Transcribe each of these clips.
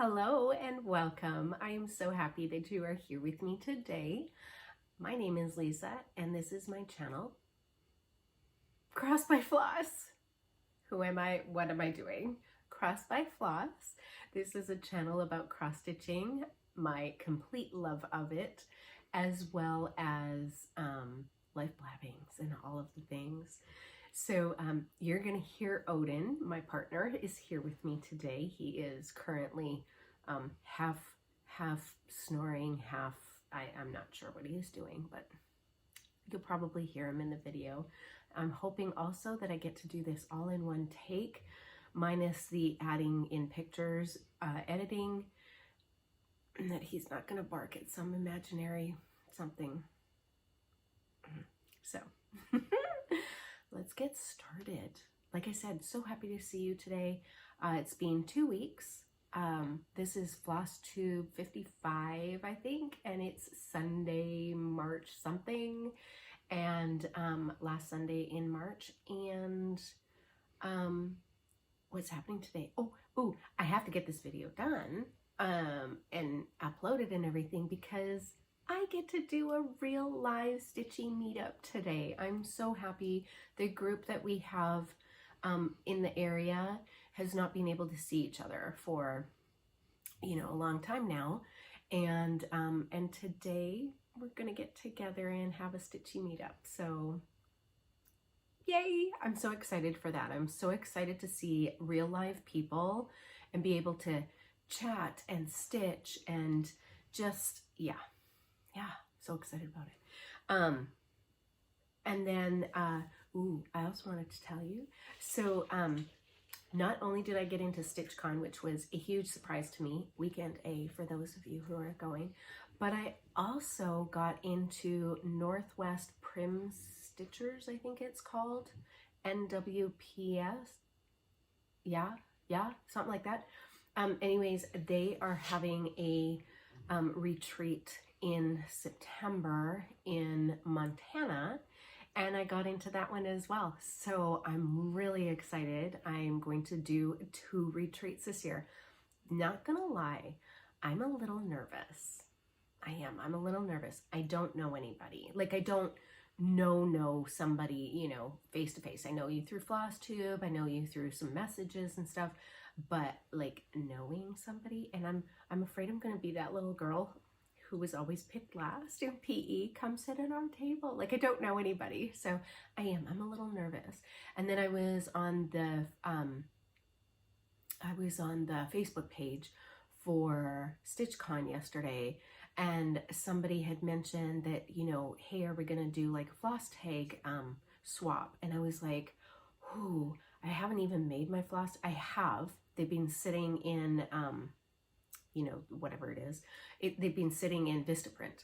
Hello and welcome. I am so happy that you are here with me today. My name is Lisa and this is my channel, Cross by Floss. Who am I? What am I doing? Cross by Floss. This is a channel about cross stitching, my complete love of it, as well as life blabbings and all of the things. So you're going to hear Odin, my partner, is here with me today. He is currently half snoring, half, I'm not sure what he is doing, but you'll probably hear him in the video. I'm hoping also that I get to do this all in one take, minus the adding in pictures, editing, and that he's not going to bark at some imaginary something. So let's get started. Like I said, so happy to see you today. It's been 2 weeks. This is Flosstube 55, I think, and it's Sunday, March something, and last Sunday in March. And what's happening today? Oh, I have to get this video done and uploaded and everything because I get to do a real live stitching meetup today. I'm so happy. The group that we have in the area has not been able to see each other for, a long time now. And today we're gonna get together and have a stitchy meetup. So yay, I'm so excited for that. I'm so excited to see real live people and be able to chat and stitch and just, yeah, so excited about it. And then, I also wanted to tell you, so not only did I get into StitchCon, which was a huge surprise to me, weekend A for those of you who are going, but I also got into Northwest Prim Stitchers, I think it's called, NWPS, yeah, something like that. Anyways, they are having a retreat in September in Montana, and I got into that one as well. So I'm really excited. I'm going to do 2 retreats this year. Not gonna lie, I'm a little nervous. I'm a little nervous. I don't know anybody. Like, I don't know somebody, face to face. I know you through Flosstube, I know you through some messages and stuff, but like knowing somebody, and I'm afraid I'm gonna be that little girl who was always picked last in PE, come sit at our table. Like, I don't know anybody, so I'm a little nervous. And then I was on the Facebook page for StitchCon yesterday, and somebody had mentioned that, hey, are we gonna do like a floss tag swap? And I was like, ooh, I haven't even made my floss. I have. They've been sitting in whatever it is. They've been sitting in Vistaprint,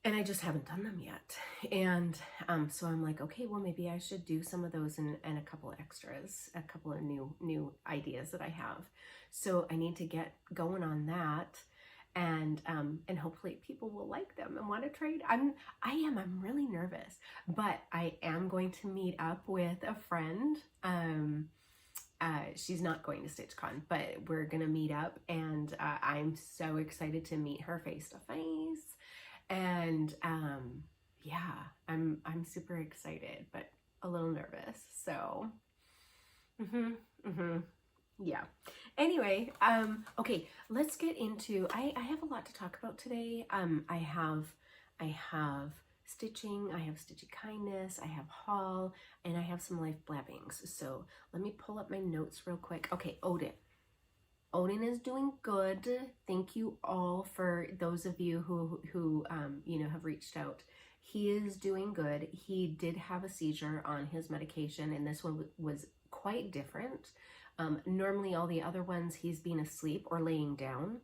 and I just haven't done them yet. And so I'm like, okay, well, maybe I should do some of those and a couple of extras, a couple of new ideas that I have. So I need to get going on that, and hopefully people will like them and want to trade. I'm really nervous, but I am going to meet up with a friend. She's not going to StitchCon, but we're gonna meet up, and I'm so excited to meet her face to face. And yeah, I'm super excited, but a little nervous. So yeah. Anyway, okay, let's get into. I have a lot to talk about today. I have stitching, I have Stitchy Kindness, I have haul, and I have some life blabbings. So let me pull up my notes real quick. Okay, Odin is doing good. Thank you all for those of you who have reached out. He is doing good. He did have a seizure on his medication, and this one was quite different. Normally all the other ones he's been asleep or laying down.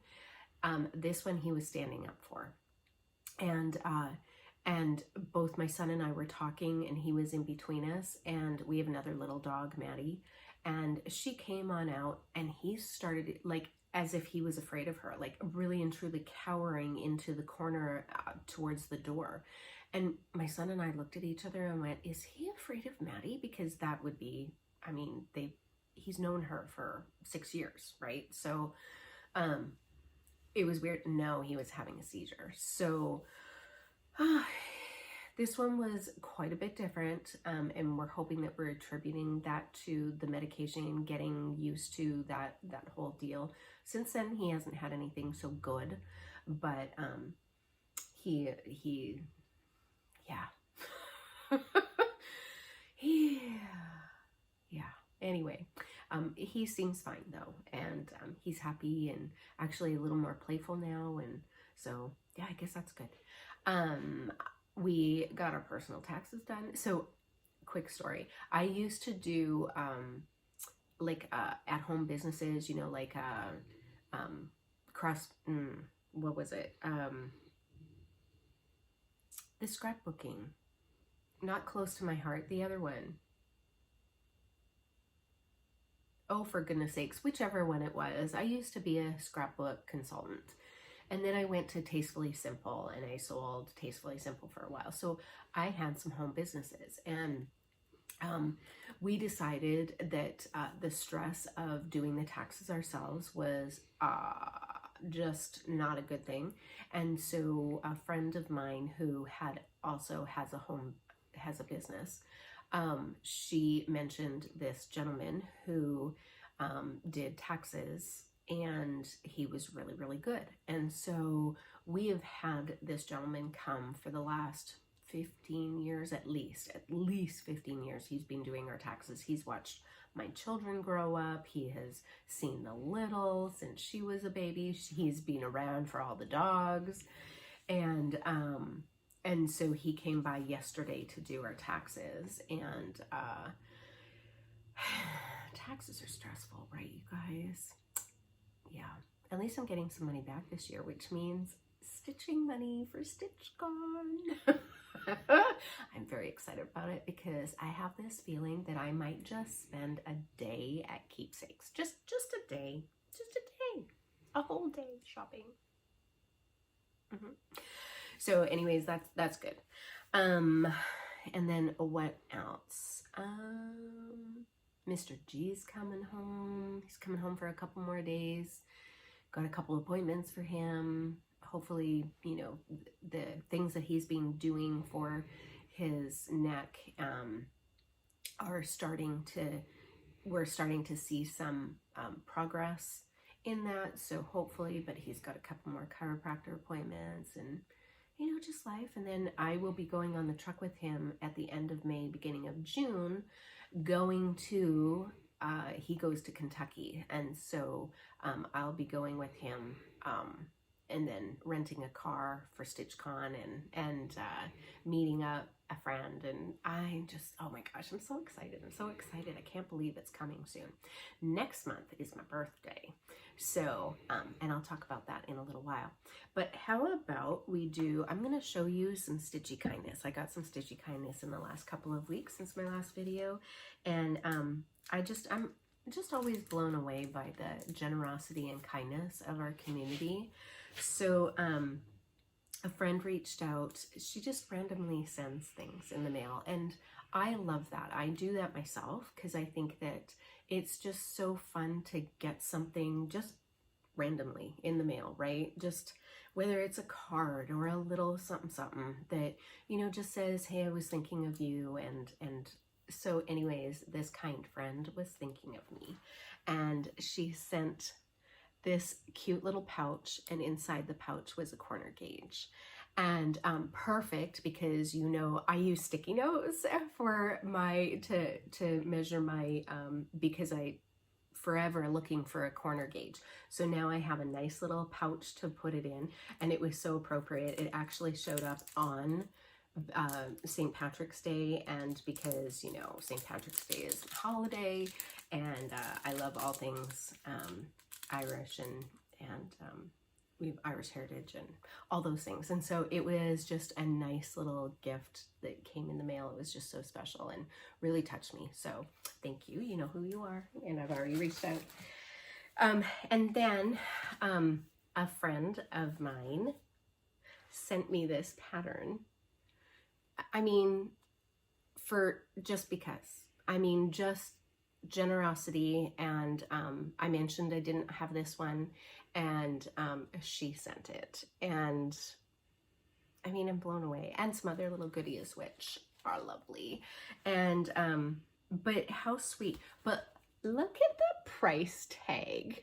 This one he was standing up for. And both my son and I were talking, and he was in between us, and we have another little dog, Maddie, and she came on out, and he started, like, as if he was afraid of her, like really and truly cowering into the corner towards the door. And my son and I looked at each other and went, is he afraid of Maddie? Because that would be, he's known her for 6 years, right? So It was weird. No, he was having a seizure. So this one was quite a bit different, and we're hoping that we're attributing that to the medication and getting used to that whole deal. Since then, he hasn't had anything so good, but he yeah. Yeah. Anyway, he seems fine though, and he's happy and actually a little more playful now, and so yeah, I guess that's good. We got our personal taxes done. So, quick story. I used to do like at-home businesses, you know, like what was it? The scrapbooking. Not close to my heart. The other one. Oh, for goodness sakes, whichever one it was. I used to be a scrapbook consultant. And then I went to Tastefully Simple, and I sold Tastefully Simple for a while. So I had some home businesses, and we decided that the stress of doing the taxes ourselves was just not a good thing. And so a friend of mine who has a business, she mentioned this gentleman who did taxes, and he was really, really good. And so we have had this gentleman come for the last 15 years, at least 15 years. He's been doing our taxes. He's watched my children grow up. He has seen the little since she was a baby. He's been around for all the dogs. And so he came by yesterday to do our taxes, and taxes are stressful, right, you guys? Yeah, at least I'm getting some money back this year, which means stitching money for StitchCon. I'm very excited about it because I have this feeling that I might just spend a day at Keepsakes. Just a day. A whole day shopping. So anyways, that's good. And then what else? Mr. G's coming home. He's coming home for a couple more days. Got a couple appointments for him. Hopefully, you know, the things that he's been doing for his neck we're starting to see some progress in that. So hopefully, but he's got a couple more chiropractor appointments and, you know, just life. And then I will be going on the truck with him at the end of May, beginning of June, going to, he goes to Kentucky. And so I'll be going with him and then renting a car for StitchCon and meeting up a friend. And I just, oh my gosh, I'm so excited. I can't believe it's coming soon. Next month is my birthday. So, and I'll talk about that in a little while. But how about I'm going to show you some Stitchy kindness. I got some Stitchy kindness in the last couple of weeks since my last video. And I'm just always blown away by the generosity and kindness of our community. So, a friend reached out. She just randomly sends things in the mail, and I love that. I do that myself because I think that it's just so fun to get something just randomly in the mail, right? Just whether it's a card or a little something that, you know, just says, hey, I was thinking of you. And so anyways, this kind friend was thinking of me, and she sent this cute little pouch, and inside the pouch was a corner gauge. And perfect, because, you know, I use sticky notes for to measure my, because I forever looking for a corner gauge. So now I have a nice little pouch to put it in, and it was so appropriate. It actually showed up on St. Patrick's Day, and because, you know, St. Patrick's Day is a holiday, and I love all things Irish, and we have Irish heritage and all those things. And so it was just a nice little gift that came in the mail. It was just so special and really touched me. So thank you. You know who you are, and I've already reached out. And then a friend of mine sent me this pattern. I mean, just generosity. And I mentioned I didn't have this one, and she sent it, and I mean, I'm blown away. And some other little goodies, which are lovely. And, but how sweet. But look at the price tag.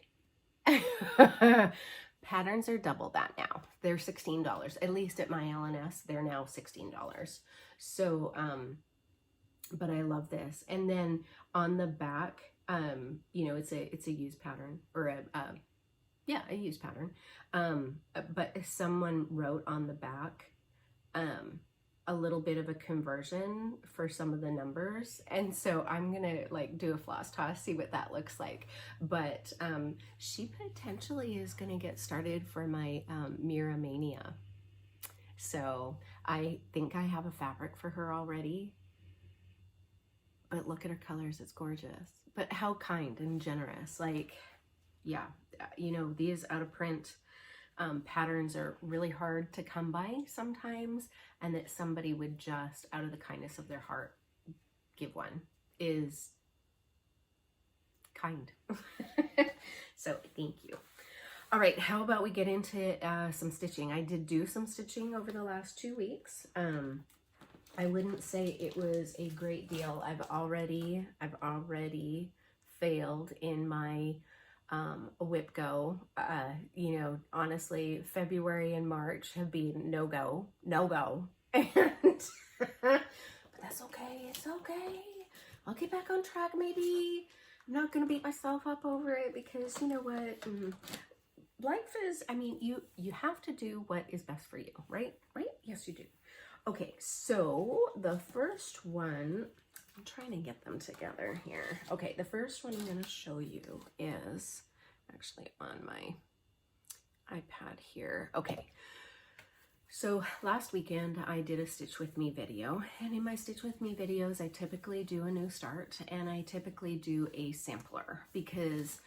Patterns are double that now. They're $16. At least at my LNS, they're now $16. So, but I love this. And then on the back, you know, it's a used pattern, or a used pattern. But someone wrote on the back a little bit of a conversion for some of the numbers, and so I'm gonna like do a floss toss, see what that looks like. But she potentially is gonna get started for my Mirabiliadesigns. So I think I have a fabric for her already. But look at her colors, it's gorgeous. But how kind and generous. Like, yeah, you know, these out of print patterns are really hard to come by sometimes, and that somebody would just, out of the kindness of their heart, give one is kind. So thank you. All right, how about we get into some stitching? I did do some stitching over the last 2 weeks. I wouldn't say it was a great deal. I've already failed in my whip go. You know, honestly, February and March have been no go, and but that's okay. It's okay. I'll get back on track. Maybe I'm not gonna beat myself up over it, because you know what, life is. I mean, you have to do what is best for you, right? Yes, you do. Okay, so the first one, I'm trying to get them together here. Okay, the first one I'm going to show you is actually on my iPad here. Okay, so last weekend I did a Stitch With Me video, and in my Stitch With Me videos I typically do a new start, and I typically do a sampler, because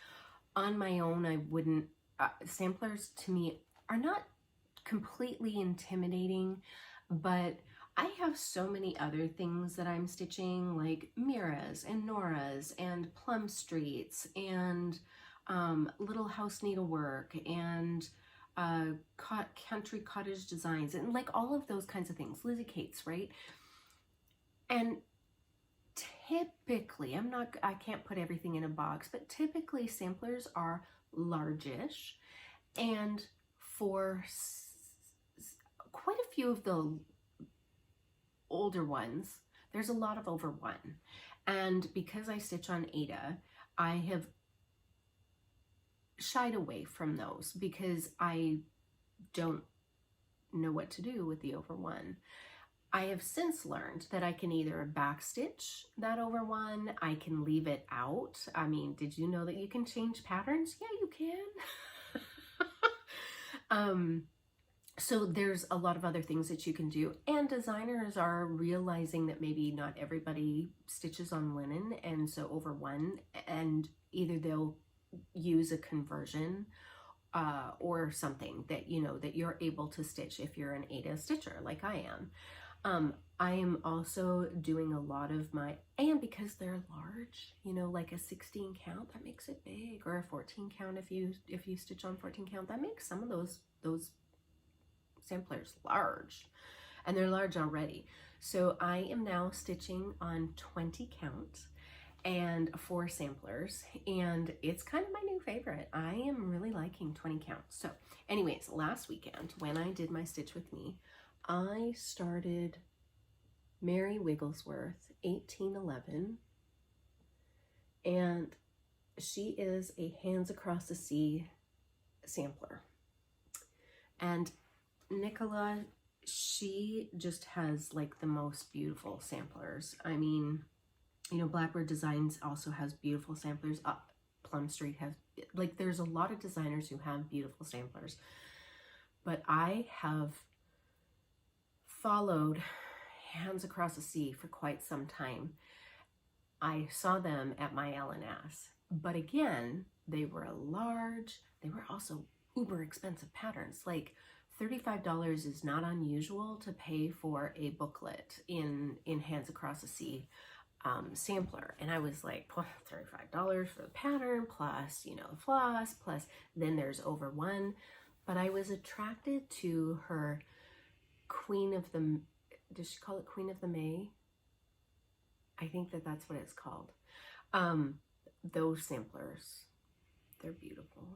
on my own I wouldn't, samplers to me are not completely intimidating, but I have so many other things that I'm stitching, like Mira's and Nora's and Plum Streets and Little House Needlework and Country Cottage Designs, and like all of those kinds of things, Lizzie Kate's, right? And typically, I can't put everything in a box, but typically samplers are largish, and for quite a few of the older ones, there's a lot of over 1. And because I stitch on Aida, I have shied away from those because I don't know what to do with the over 1. I have since learned that I can either backstitch that over 1, I can leave it out. I mean, did you know that you can change patterns? Yeah, you can. So there's a lot of other things that you can do, and designers are realizing that maybe not everybody stitches on linen, and so over 1, and either they'll use a conversion or something that, you know, that you're able to stitch if you're an Aida stitcher like I am. I am also doing a lot of my, and because they're large, you know, like a 16 count, that makes it big, or a 14 count if you stitch on 14 count, that makes some of those samplers large, and they're large already. So I am now stitching on 20 count and 4 samplers, and it's kind of my new favorite. I am really liking 20 count. So anyways, last weekend when I did my Stitch With Me, I started Mary Wigglesworth 1811, and she is a Hands Across the Sea sampler. And Nicola, she just has like the most beautiful samplers. I mean, you know, Blackbird Designs also has beautiful samplers. Plum Street has, like, there's a lot of designers who have beautiful samplers. But I have followed Hands Across the Sea for quite some time. I saw them at my LNS, but again, they were large. They were also uber expensive patterns. Like, $35 is not unusual to pay for a booklet in Hands Across the Sea. sampler, and I was like, well, $35 for the pattern plus, you know, the floss, plus then there's over one. But I was attracted to her Queen of the, does she call it Queen of the May? I think that that's what it's called. Those samplers, they're beautiful.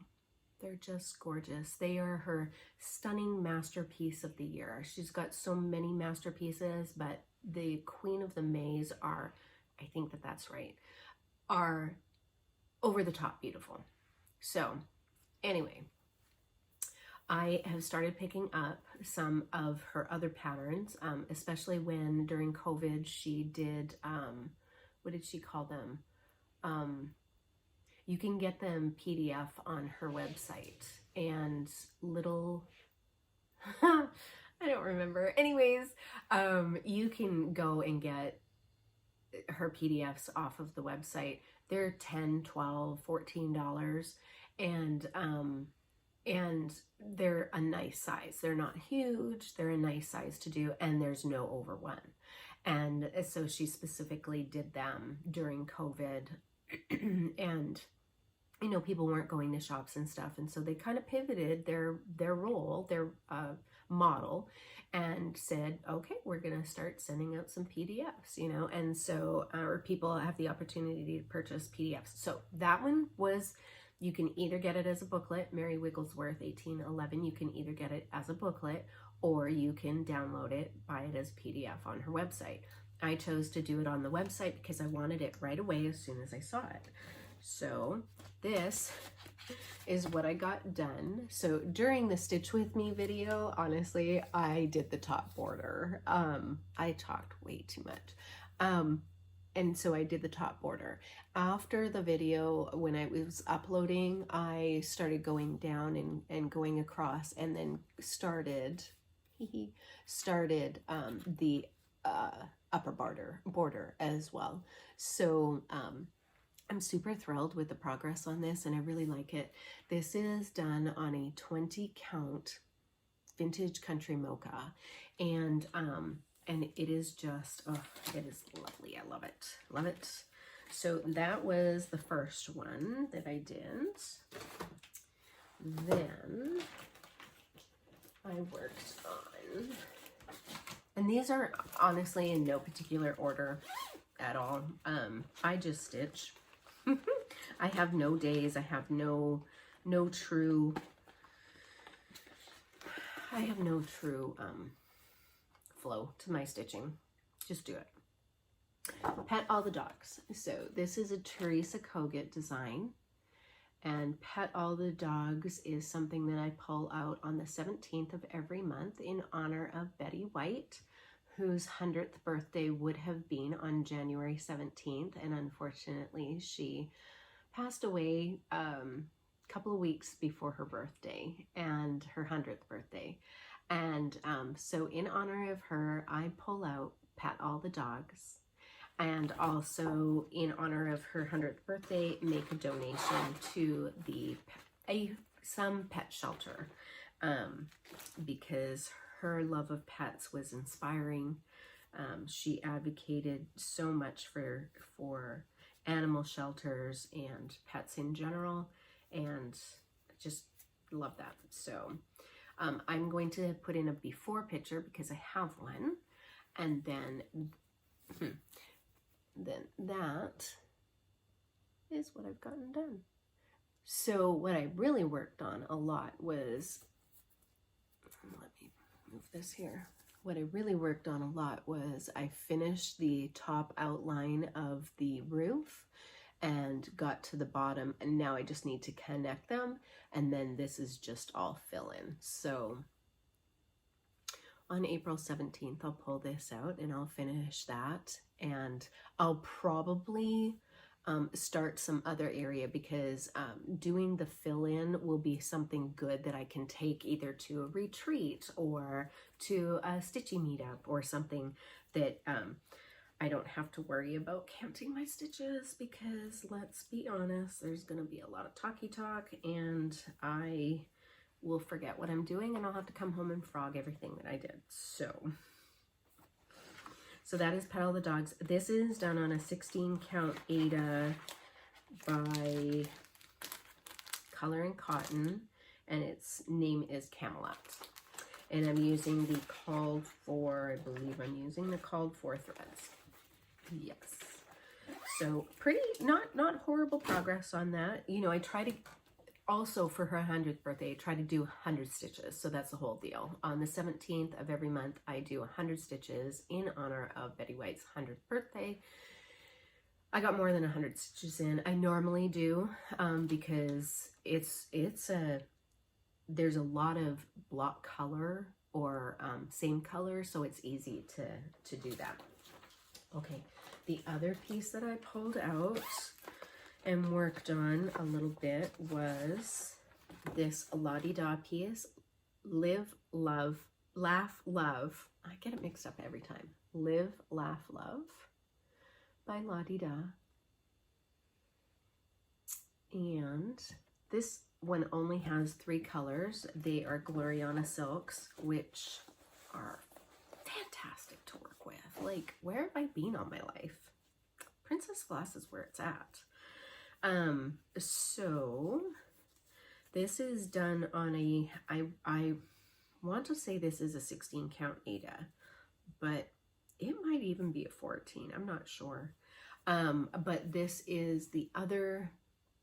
They're just gorgeous. They are her stunning masterpiece of the year. She's got so many masterpieces, but the Queen of the Mays are, I think that that's right, are over the top beautiful. So anyway, I have started picking up some of her other patterns, especially when during COVID she did, what did she call them? You can get them PDF on her website, and little, I don't remember. Anyways, you can go and get her PDFs off of the website. They're $10, $12, $14, and they're a nice size. They're not huge. They're a nice size to do, and there's no over one. And so she specifically did them during COVID, and you know, people weren't going to shops and stuff, and so they kind of pivoted their role, their model, and said, okay, we're gonna start sending out some PDFs, you know, and so our people have the opportunity to purchase PDFs. So that one was, you can either get it as a booklet, Mary Wigglesworth 1811. You can either get it as a booklet, or you can download it, buy it as PDF on her website. I chose to do it on the website because I wanted it right away as soon as I saw it. So this is what I got done. So during the Stitch With Me video, honestly, I did the top border. I talked way too much. And so I did the top border. After the video, when I was uploading, I started going down and going across, and then started the upper border as well. So I'm super thrilled with the progress on this, and I really like it. This is done on a 20 count vintage country mocha, and it is just, oh, it is lovely. I love it. Love it. So that was the first one that I did. Then I worked on, and these are honestly in no particular order at all. I just stitch. I have no days. I have no true flow to my stitching. Just do it. Pet All the Dogs. So this is a Teresa Kogut design, and Pet All the Dogs is something that I pull out on the 17th of every month in honor of Betty White, whose 100th birthday would have been on January 17th, and unfortunately she passed away a couple of weeks before her birthday, and her 100th birthday. And so in honor of her, I pull out Pet All the Dogs, and also in honor of her 100th birthday, make a donation to some pet shelter, because her love of pets was inspiring. She advocated so much for animal shelters and pets in general, and just love that. So I'm going to put in a before picture because I have one, and then that is what I've gotten done. So what I really worked on a lot was, let me move this here. What I really worked on a lot was I finished the top outline of the roof and got to the bottom, and now I just need to connect them, and then this is just all fill in. So on April 17th, I'll pull this out and I'll finish that, and I'll probably start some other area, because doing the fill-in will be something good that I can take either to a retreat or to a Stitchy meetup or something that I don't have to worry about counting my stitches, because let's be honest, there's going to be a lot of talky talk, and I will forget what I'm doing, and I'll have to come home and frog everything that I did. So So that is Petal the Dogs. This is done on a 16 count Aida by Color and Cotton, and its name is Camelot. And I'm using the called for, I believe I'm using the called for threads. Yes. So pretty, not horrible progress on that. You know, I try to, also for her 100th birthday, I try to do 100 stitches. So that's the whole deal. On the 17th of every month, I do 100 stitches in honor of Betty White's 100th birthday. I got more than 100 stitches in. I normally do because there's a lot of block color or same color, so it's easy to do that. Okay, the other piece that I pulled out and worked on a little bit was this La-Di-Da piece, Live, Love, Laugh, Love. I get it mixed up every time. Live, Laugh, Love by La-Di-Da. And this one only has 3 colors. They are Gloriana silks, which are fantastic to work with. Like, where have I been all my life? Princess Floss is where it's at. So this is done on a, I want to say this is a 16 count Aida, but it might even be a 14. I'm not sure. But this is the other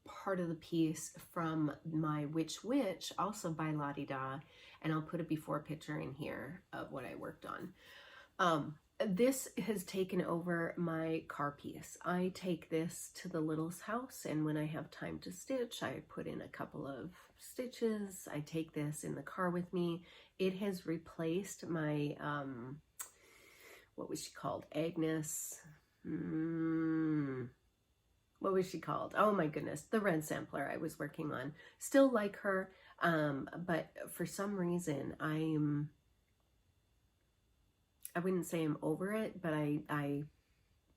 part of the piece from my Witch, also by La-Di-Da, and I'll put a before picture in here of what I worked on. This has taken over my car piece. I take this to the Little's house, and when I have time to stitch, I put in a couple of stitches. I take this in the car with me. It has replaced my, what was she called? Agnes. What was she called? Oh my goodness, the red sampler I was working on. Still like her, but for some reason I wouldn't say I'm over it, but I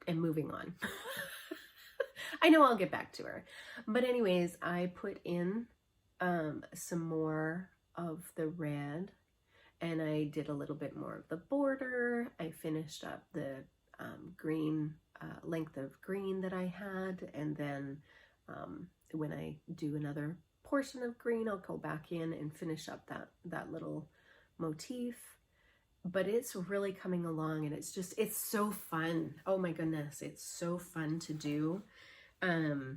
am moving on. I know I'll get back to her. But anyways, I put in some more of the red, and I did a little bit more of the border. I finished up the green, length of green that I had, and then when I do another portion of green, I'll go back in and finish up that little motif. But it's really coming along, and it's so fun. Oh my goodness, it's so fun to do. Yeah,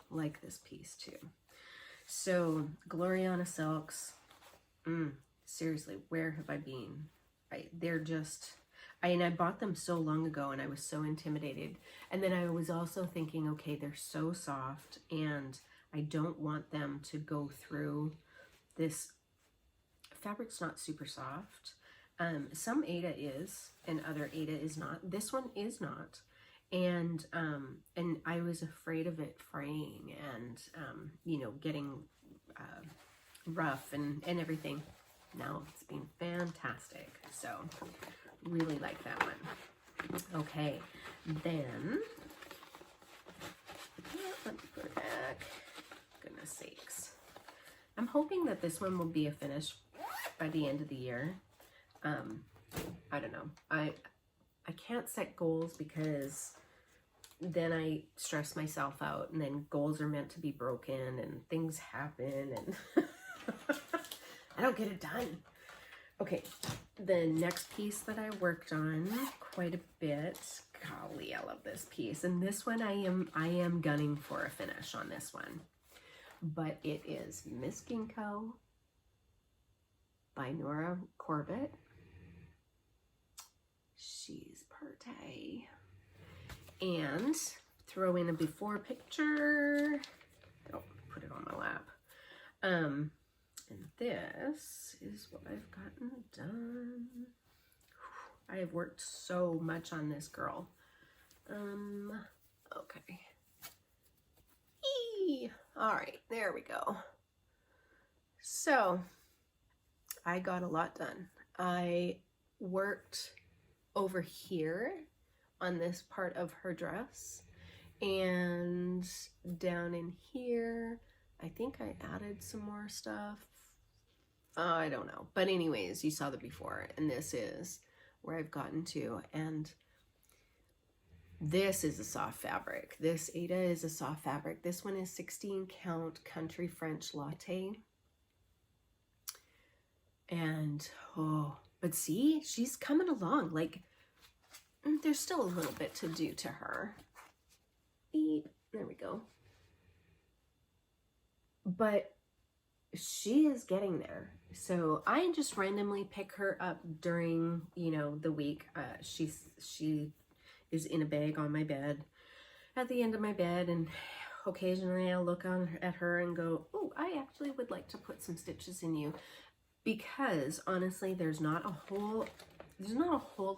like this piece too. So Gloriana silks, seriously, where have I been? They're just, and I bought them so long ago, and I was so intimidated. And then I was also thinking, okay, they're so soft, and I don't want them to go through this. Fabric's not super soft. Some Aida is, and other Aida is not. This one is not. And I was afraid of it fraying and, you know, getting rough and everything. Now it's been fantastic. So really like that one. Okay, then let me put it back. Goodness sakes. I'm hoping that this one will be a finish by the end of the year. I don't know. I can't set goals because then I stress myself out, and then goals are meant to be broken and things happen, and I don't get it done. Okay, the next piece that I worked on quite a bit. Golly, I love this piece. And this one I am gunning for a finish on this one. But it is Miss Ginko by Nora Corbett. She's pretty. And throw in a before picture. Oh, put it on my lap. And this is what I've gotten done. I have worked so much on this girl. Okay. All right, there we go. So I got a lot done. I worked over here on this part of her dress, and down in here I think I added some more stuff. I don't know, but anyways, you saw the before, and this is where I've gotten to. And this is a soft fabric. This Ada is a soft fabric. This one is 16 count country French latte. And, oh, but see, she's coming along. Like, there's still a little bit to do to her. Beep. There we go. But she is getting there. So I just randomly pick her up during, you know, the week. She is in a bag on my bed, at the end of my bed, and occasionally I'll look at her and go, oh, I actually would like to put some stitches in you, because honestly, there's not a whole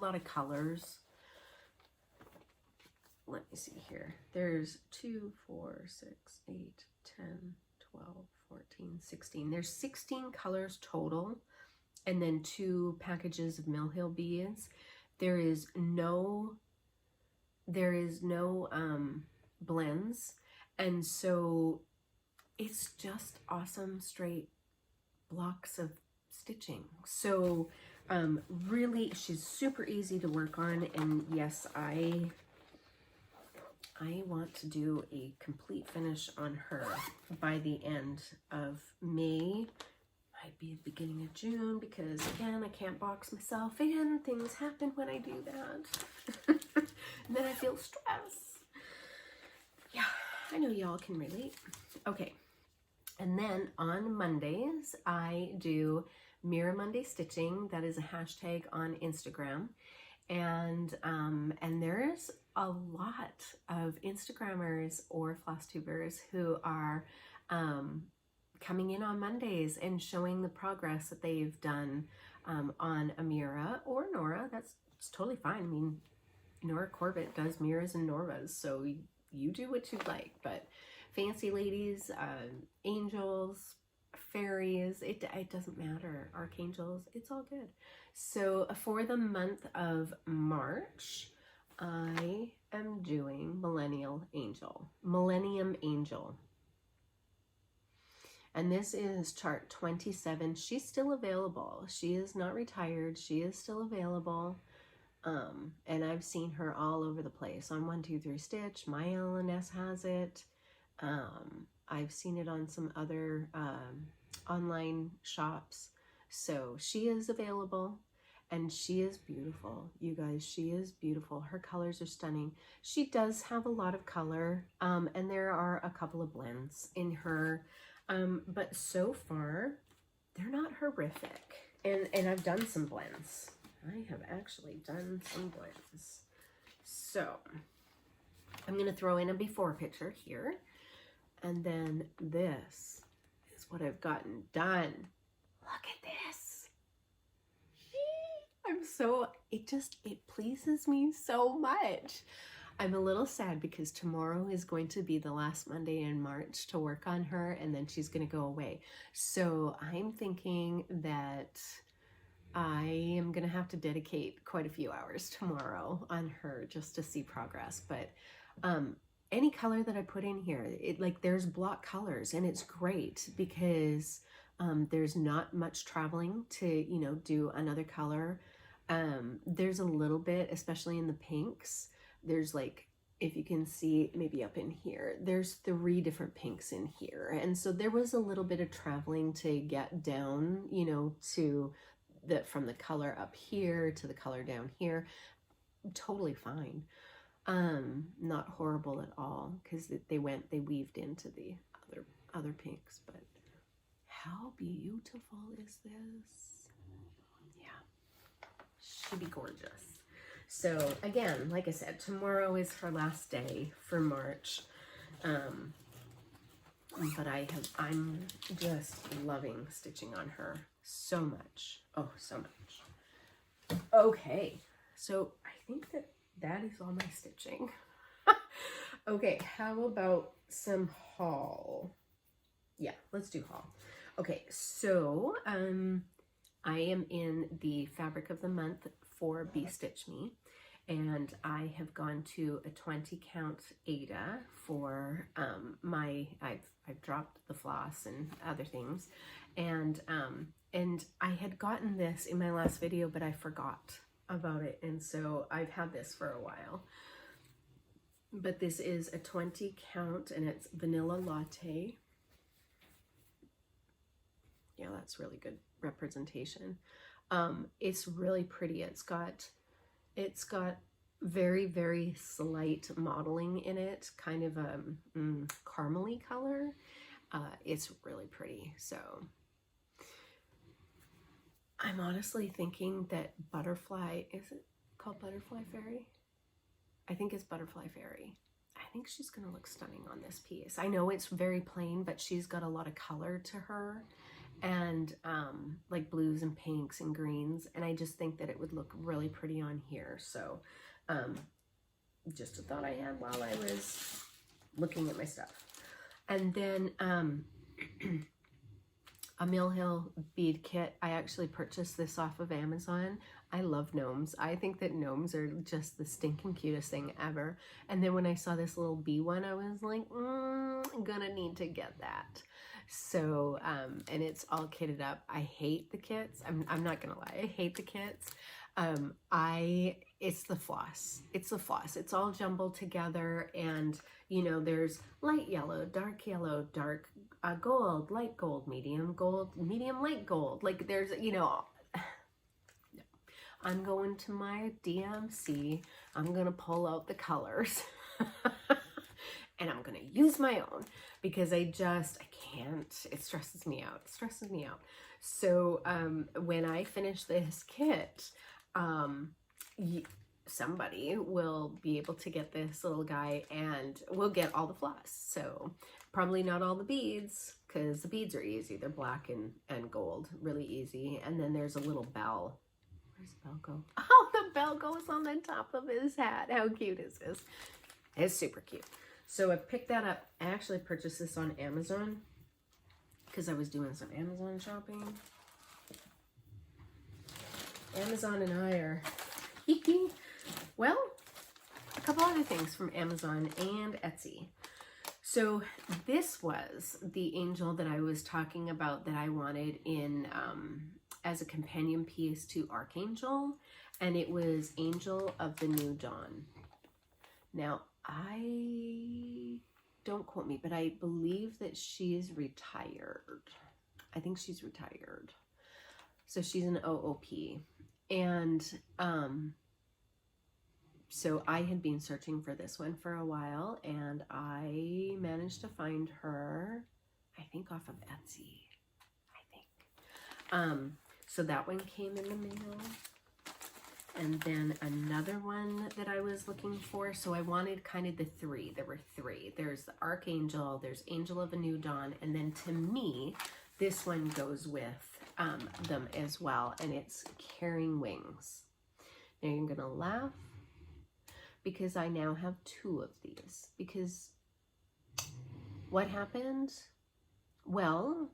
lot of colors. Let me see here. There's 2, 4, 6, 8, 10, 12, 14, 16. There's 16 colors total, and then 2 packages of Mill Hill beads. There is no blends, and so it's just awesome straight blocks of stitching. So really, she's super easy to work on, and yes, I want to do a complete finish on her by the end of May. Might be the beginning of June, because again, I can't box myself in. Things happen when I do that. And then I feel stress. Yeah, I know y'all can relate. Okay. And then on Mondays, I do Mirror Monday Stitching. That is a hashtag on Instagram. And there's a lot of Instagrammers or Flosstubers who are coming in on Mondays and showing the progress that they've done on a Mira or Nora. It's totally fine. I mean, Nora Corbett does Miras and Noras, so you do what you like. But fancy ladies, angels, fairies, it doesn't matter. Archangels, it's all good. So for the month of March, I am doing Millennium Angel. And this is chart 27. She's still available. She is not retired. She is still available. And I've seen her all over the place on 123 Stitch. My LNS has it. I've seen it on some other online shops. So she is available, and she is beautiful. You guys, she is beautiful. Her colors are stunning. She does have a lot of color, and there are a couple of blends in her, but so far they're not horrific. And I've done some blends. I have actually done some blends. So I'm going to throw in a before picture here. And then this is what I've gotten done. Look at this. It pleases me so much. I'm a little sad because tomorrow is going to be the last Monday in March to work on her, and then she's going to go away. So I'm thinking that I am going to have to dedicate quite a few hours tomorrow on her just to see progress. But any color that I put in here, there's block colors, and it's great because there's not much traveling to, do another color. There's a little bit, especially in the pinks. There's if you can see maybe up in here, there's 3 different pinks in here. And so there was a little bit of traveling to get down, to from the color up here to the color down here. Totally fine. Not horrible at all, because they weaved into the other pinks. But how beautiful is this? Yeah, she'd be gorgeous. So again, like I said, tomorrow is her last day for March. But I'm just loving stitching on her so much. Oh, so much. Okay, so I think that is all my stitching. Okay, how about some haul? Yeah, let's do haul. Okay, so I am in the fabric of the month for Be Stitch Me, and I have gone to a 20 count Ada for I've dropped the floss and other things, and I had gotten this in my last video, but I forgot. about it, and so I've had this for a while. But this is a 20 count, and it's vanilla latte. Yeah, that's really good representation. It's really pretty. It's got very, very slight modeling in it, kind of a caramely color. It's really pretty. So I'm honestly thinking that Butterfly, is it called Butterfly Fairy? I think it's Butterfly Fairy. I think she's gonna look stunning on this piece. I know it's very plain, but she's got a lot of color to her, and like blues and pinks and greens, and I just think that it would look really pretty on here. So just a thought I had while I was looking at my stuff. And then a Mill Hill bead kit. I actually purchased this off of Amazon. I love gnomes. I think that gnomes are just the stinking cutest thing ever. And then when I saw this little bee one, I was like, I'm gonna need to get that. So, and it's all kitted up. I hate the kits. I'm not gonna lie, I hate the kits. It's the floss. It's the floss. It's all jumbled together, and you know, there's light yellow, dark gold, light gold, medium, light gold. Like there's, you know, I'm going to my DMC. I'm going to pull out the colors and I'm going to use my own because I can't. It stresses me out. It stresses me out. So when I finish this kit, somebody will be able to get this little guy and we'll get all the floss. So probably not all the beads, because the beads are easy. They're black and gold, really easy. And then there's a little bell. Where's the bell go? Oh, the bell goes on the top of his hat. How cute is this? It's super cute. So I picked that up. I actually purchased this on Amazon because I was doing some Amazon shopping. Amazon and I are well, a couple other things from Amazon and Etsy. So this was the angel that I was talking about that I wanted in as a companion piece to Archangel, and it was Angel of the New Dawn. Now, don't quote me, but I believe that she's retired. I think she's retired. So she's an OOP. And so I had been searching for this one for a while, and I managed to find her, I think off of Etsy, I think. So that one came in the mail. And then another one that I was looking for, so I wanted kind of the three. There were three. There's the Archangel, there's Angel of a New Dawn, and then to me, this one goes with them as well, and it's Carrying Wings. Now you're gonna laugh because I now have two of these. Because what happened? Well,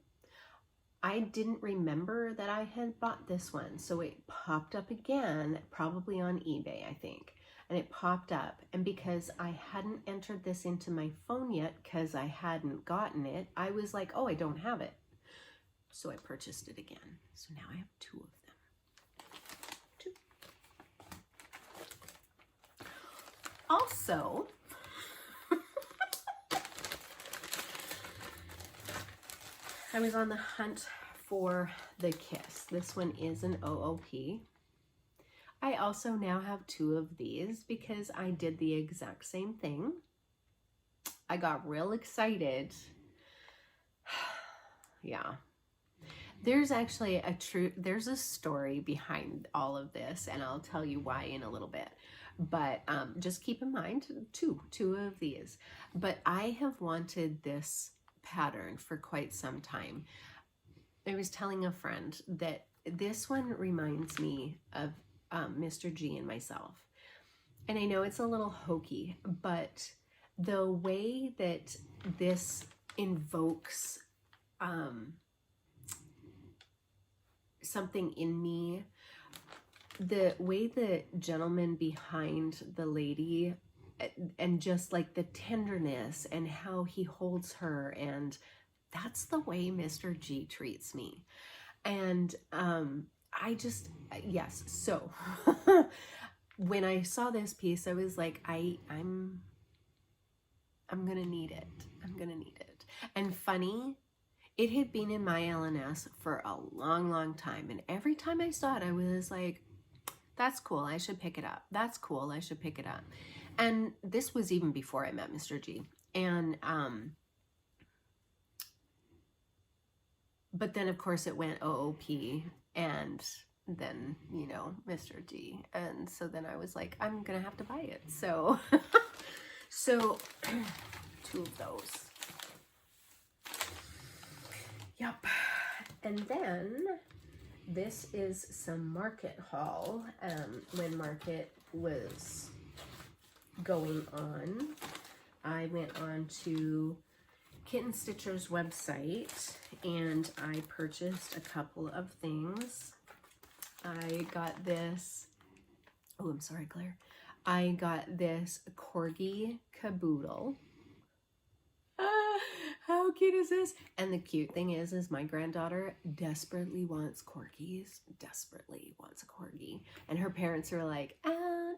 I didn't remember that I had bought this one, so it popped up again, probably on eBay, I think. And it popped up, and because I hadn't entered this into my phone yet, because I hadn't gotten it, I was like, oh, I don't have it. So I purchased it again. So now I have two of them. Two. Also, I was on the hunt for the Kiss. This one is an OOP. I also now have two of these because I did the exact same thing. I got real excited. Yeah. There's actually there's a story behind all of this, and I'll tell you why in a little bit. But just keep in mind, two of these. But I have wanted this pattern for quite some time. I was telling a friend that this one reminds me of Mr. G and myself. And I know it's a little hokey, but the way that this invokes something in me, the way the gentleman behind the lady, and just like the tenderness and how he holds her, and that's the way Mr. G treats me. And yes. So when I saw this piece, I was like, I'm gonna need it. I'm gonna need it. And funny, it had been in my LNS for a long, long time. And every time I saw it, I was like, that's cool, I should pick it up. That's cool, I should pick it up. And this was even before I met Mr. G. And, but then of course it went OOP and then, you know, Mr. G. And so then I was like, I'm gonna have to buy it. So, so 2 of those. Yep. And then this is some Market haul. When Market was going on, I went on to Kitten Stitcher's website and I purchased a couple of things. I got this, oh, I'm sorry, Claire. I got this Corgi caboodle. How cute is this? And the cute thing is my granddaughter desperately wants corgis, desperately wants a corgi. And her parents are like,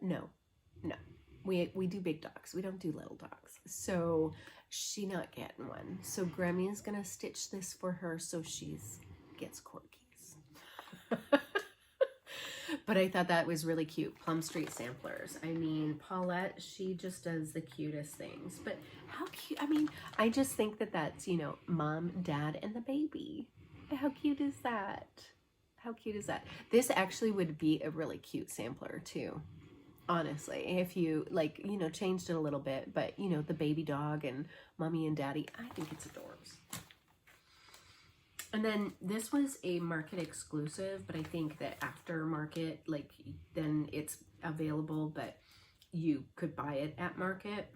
no. We do big dogs. We don't do little dogs. So she not getting one. So Grammy is going to stitch this for her so she's gets corgis. But I thought that was really cute. Plum Street Samplers. I mean, Paulette, she just does the cutest things. But how cute. I mean, I just think that that's, you know, mom, dad, and the baby. How cute is that? How cute is that? This actually would be a really cute sampler too. Honestly, if you like, you know, changed it a little bit, but you know, the baby dog and mommy and daddy, I think it's adorbs. And then this was a Market exclusive, but I think that after Market, like, then it's available, but you could buy it at Market.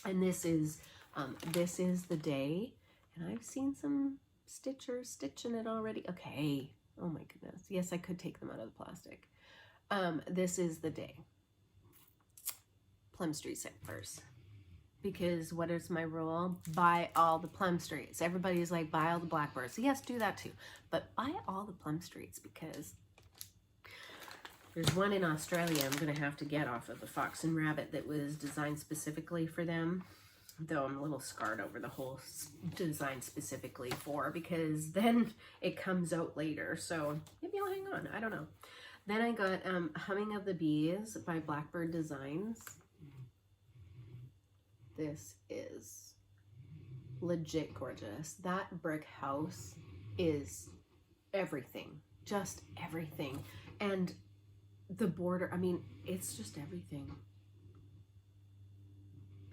And this is the day, and I've seen some stitchers stitching it already. Okay, oh my goodness. Yes, I could take them out of the plastic. This is the day. Plum Street Samplers. Because what is my rule? Buy all the Plum Streets. Everybody's like, buy all the Blackbirds. Yes, do that too. But buy all the Plum Streets because there's one in Australia I'm going to have to get off of the Fox and Rabbit that was designed specifically for them. Though I'm a little scarred over the whole design specifically for, because then it comes out later. So maybe I'll hang on. I don't know. Then I got Humming of the Bees by Blackbird Designs. This is legit gorgeous. That brick house is everything, just everything. And the border, I mean, it's just everything.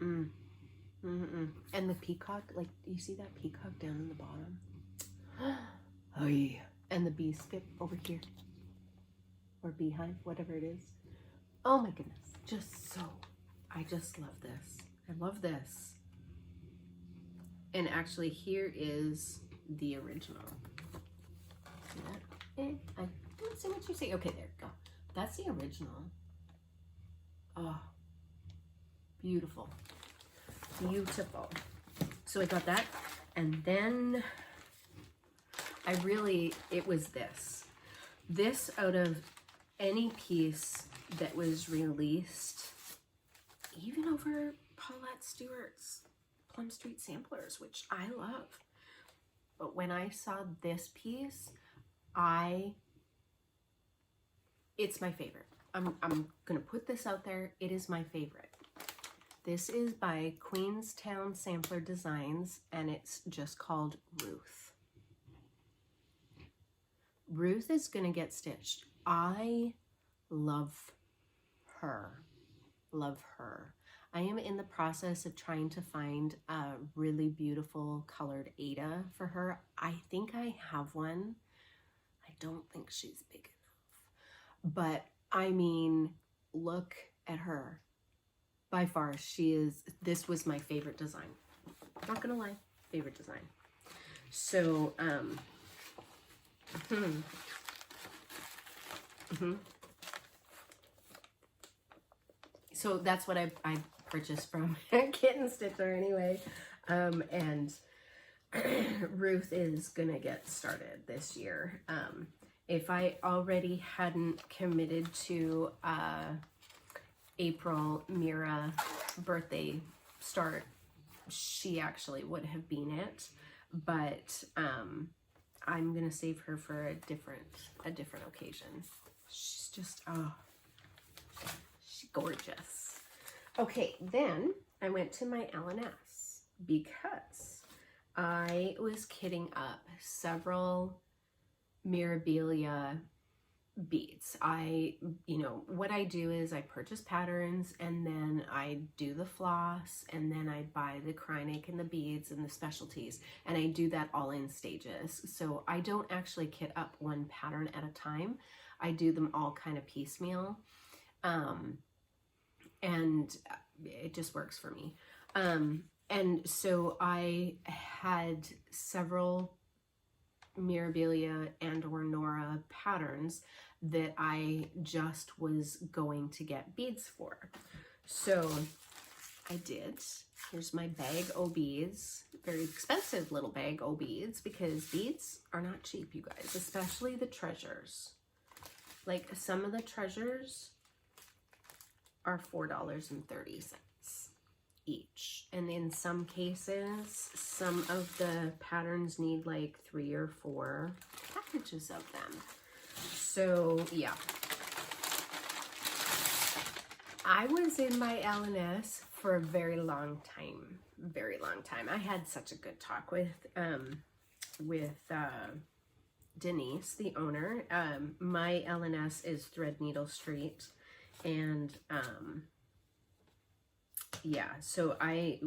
And the peacock, like, you see that peacock down in the bottom? Oh yeah. And the bee skip over here, or beehive, whatever it is. Oh my goodness, just so, I just love this. I love this. And actually, here is the original. See that? I don't see what you see. Okay, there you go. That's the original. Oh, beautiful. Beautiful. So I got that. And then it was this. This, out of any piece that was released, even over Paulette Stewart's Plum Street Samplers, which I love. But when I saw this piece, it's my favorite. I'm gonna put this out there. It is my favorite. This is by Queenstown Sampler Designs, and it's just called Ruth. Ruth is gonna get stitched. I love her. Love her. I am in the process of trying to find a really beautiful colored Ada for her. I think I have one. I don't think she's big enough. But I mean, look at her. By far, this was my favorite design. Not gonna lie, favorite design. So, so that's what I purchased from Kitten Stitcher anyway. And Ruth is gonna get started this year. if I already hadn't committed to April Mira birthday start, she actually would have been it, but I'm gonna save her for a different occasion. She's just, oh, she's gorgeous. Okay, then I went to my L&S because I was kitting up several Mirabilia beads. What I do is I purchase patterns, and then I do the floss, and then I buy the Kreinik and the beads and the specialties, and I do that all in stages. So I don't actually kit up one pattern at a time. I do them all kind of piecemeal, and it just works for me. And so I had several Mirabilia and or Nora patterns that I just was going to get beads for. So I did. Here's my bag o' beads. Very expensive little bag o' beads, because beads are not cheap, you guys, especially the treasures. Like, some of the treasures are $4.30 each, and in some cases some of the patterns need like 3 or 4 packages of them. So yeah, I was in my L&S for a very long time. I had such a good talk with Denise, the owner. My L&S is Threadneedle Street, and yeah, so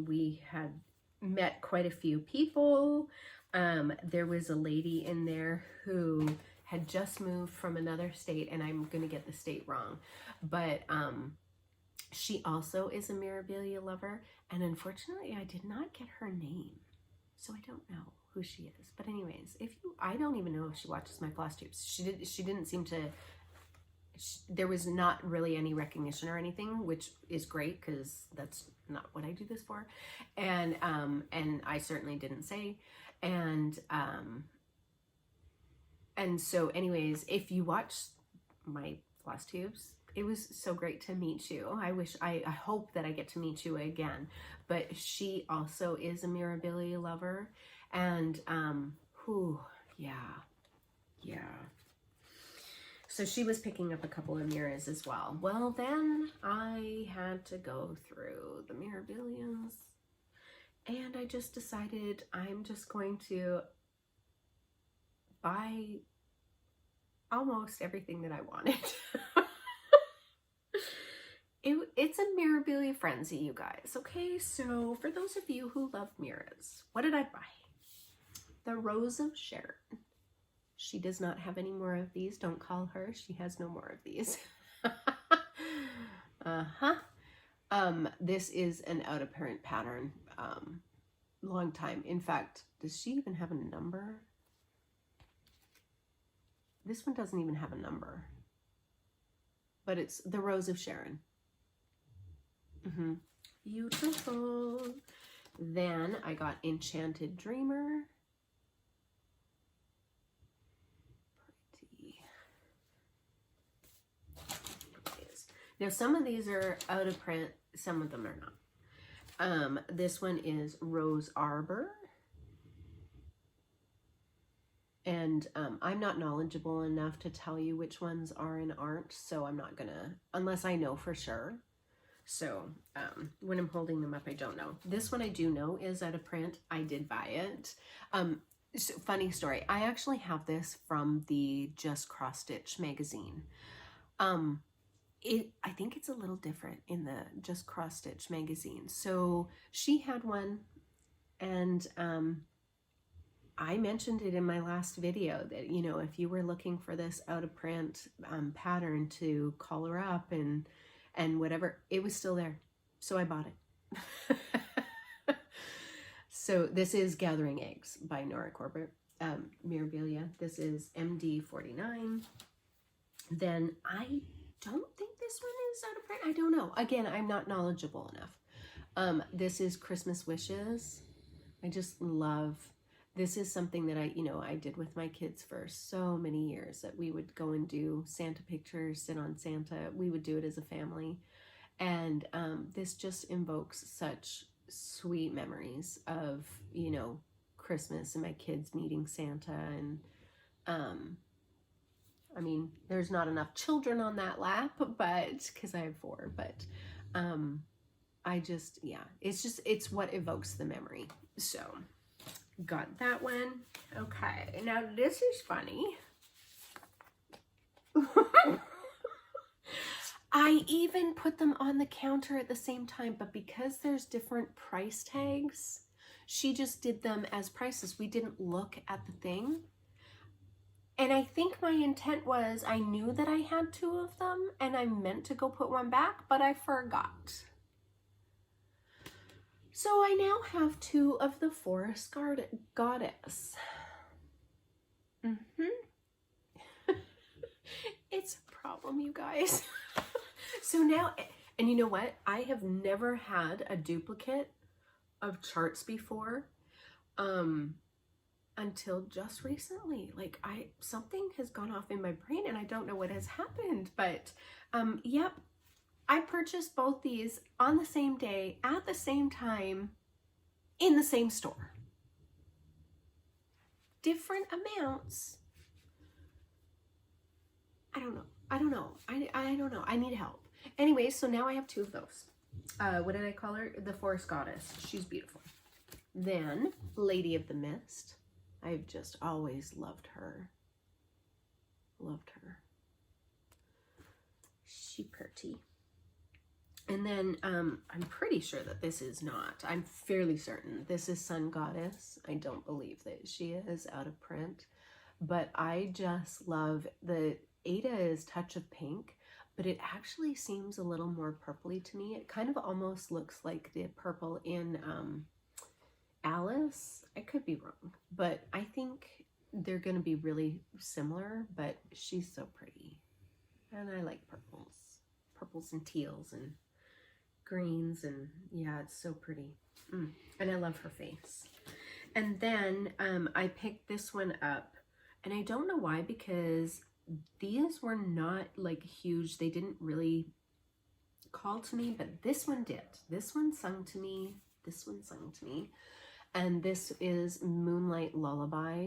we had met quite a few people. There was a lady in there who had just moved from another state, and I'm gonna get the state wrong, but she also is a Mirabilia lover, and unfortunately I did not get her name, so I don't know who she is. But anyways, I don't even know if she watches my Flosstubes. She didn't seem to. There was not really any recognition or anything, which is great, because that's not what I do this for. And I certainly didn't say. And so anyways, if you watch my Flosstubes, it was so great to meet you. I hope that I get to meet you again. But she also is a Mirabilia lover, and yeah. So she was picking up a couple of mirrors as well. Well, then I had to go through the Mirabilias, and I just decided I'm just going to buy almost everything that I wanted. It's a Mirabilia frenzy, you guys. Okay, so for those of you who love mirrors, what did I buy? The Rose of Sharon. She does not have any more of these. Don't call her. She has no more of these. This is an out of print pattern. Long time. In fact, does she even have a number? This one doesn't even have a number. But it's the Rose of Sharon. Beautiful. Then I got Enchanted Dreamer. Now, some of these are out of print, some of them are not. This one is Rose Arbor. And I'm not knowledgeable enough to tell you which ones are and aren't, so I'm not gonna, unless I know for sure. So when I'm holding them up, I don't know. This one I do know is out of print. I did buy it. So funny story. I actually have this from the Just Cross Stitch magazine. I think it's a little different in the Just Cross Stitch magazine. So she had one, and I mentioned it in my last video that, you know, if you were looking for this out of print pattern to call her up and whatever, it was still there. So I bought it. So this is Gathering Eggs by Nora Corbett, Mirabilia. This is MD 49. Then I don't think this one is out of print. I don't know. Again, I'm not knowledgeable enough. This is Christmas Wishes. I just love this is something that I did with my kids for so many years, that we would go and do Santa pictures, sit on Santa. We would do it as a family. And this just invokes such sweet memories of, Christmas and my kids meeting Santa. And I mean, there's not enough children on that lap, but because I have 4, but it's what evokes the memory. So got that one. Okay, now this is funny. I even put them on the counter at the same time, but because there's different price tags, she just did them as prices. We didn't look at the thing. And I think my intent was, I knew that I had 2 of them and I meant to go put one back, but I forgot. So I now have 2 of the Forest Goddess. It's a problem, you guys. So now, and you know what? I have never had a duplicate of charts before, until just recently. Like something has gone off in my brain and I don't know what has happened, but yep, I purchased both these on the same day, at the same time, in the same store. Different amounts. I don't know. I don't know. I need help. Anyway, so now I have 2 of those. What did I call her? The Forest Goddess. She's beautiful. Then, Lady of the Mist. I've just always loved her. Loved her. She pretty. And then, I'm pretty sure that this is not. I'm fairly certain this is Sun Goddess. I don't believe that she is out of print. But I just love the Ada is Touch of Pink, but it actually seems a little more purpley to me. It kind of almost looks like the purple in Alice. I could be wrong, but I think they're going to be really similar, but she's so pretty. And I like purples and teals and greens, and yeah, it's so pretty. And I love her face. And then I picked this one up, and I don't know why, because these were not like huge. They didn't really call to me, but this one did. This one sung to me. This one sung to me. And this is Moonlight Lullaby.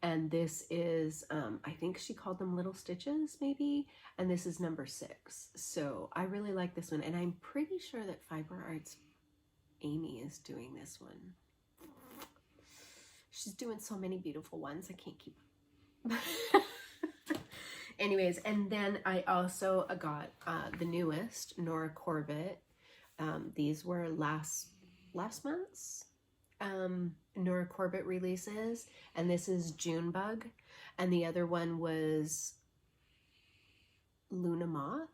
And this is, I think she called them Little Stitches, maybe. And this is number 6. So I really like this one. And I'm pretty sure that Fiber Arts Amy is doing this one. She's doing so many beautiful ones. I can't keep Anyways, and then I also got the newest, Nora Corbett. These were last month's Nora Corbett releases, and this is Junebug, and the other one was Luna Moth.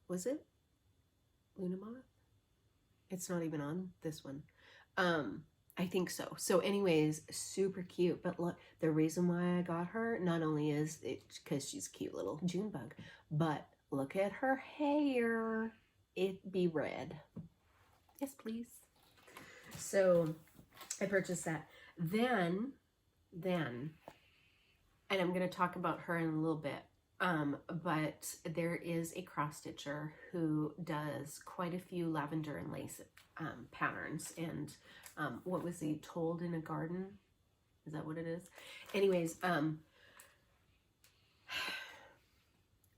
Was it Luna Moth? It's not even on this one. I think so. So anyways, super cute. But look, the reason why I got her, not only is it because she's cute little Junebug, but look at her hair. It be red. Yes, please. So I purchased that. Then, and I'm going to talk about her in a little bit, but there is a cross stitcher who does quite a few lavender and lace patterns, and what was he, Told in a Garden? Is that what it is? Anyways,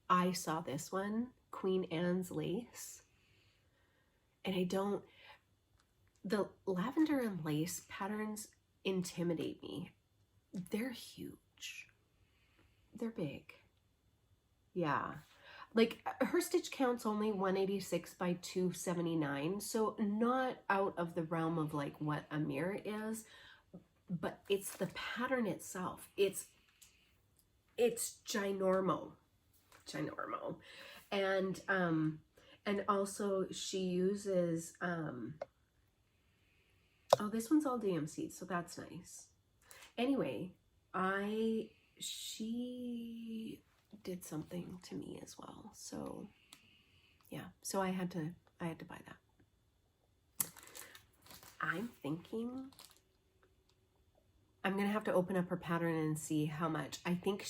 I saw this one, Queen Anne's Lace, and the lavender and lace patterns intimidate me. They're huge. They're big. Yeah. Like, her stitch count's only 186 by 279, so not out of the realm of like what a mirror is, but it's the pattern itself. It's ginormo. And also she uses oh, this one's all DMC, so that's nice. Anyway, she did something to me as well, so yeah, so I had to buy that. I'm thinking I'm gonna have to open up her pattern and see how much. I think